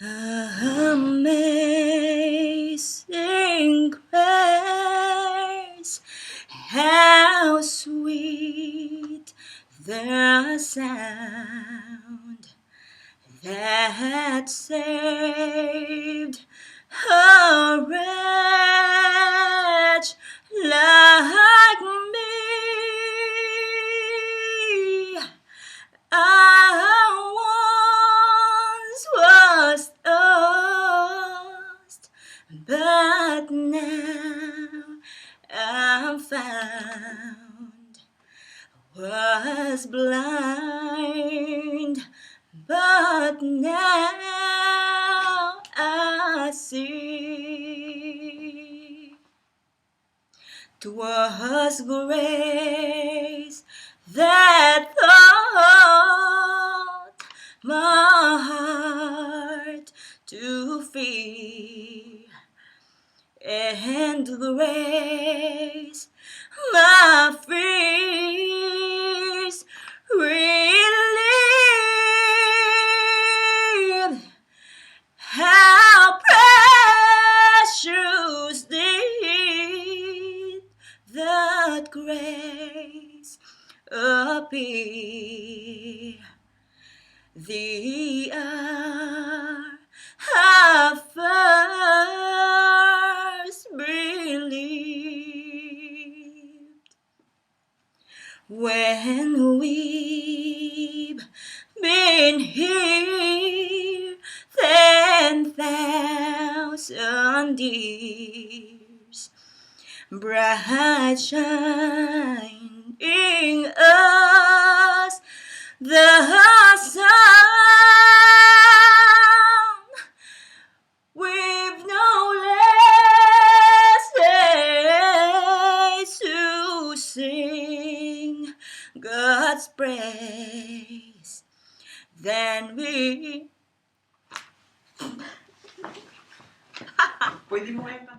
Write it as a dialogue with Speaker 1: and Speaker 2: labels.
Speaker 1: Amazing grace, how sweet the sound that saved a wretch like me. I once was lost, but now I'm found. Was blind, but now I see. 'Twas grace that taught my heart to fear, and grace my fears relieved. How precious did that grace appear, the hour I first believed. When we've been here 10,000 years, bright shining us the sun, we've no less days to sing God's praise than we.
Speaker 2: Pwede mo kayo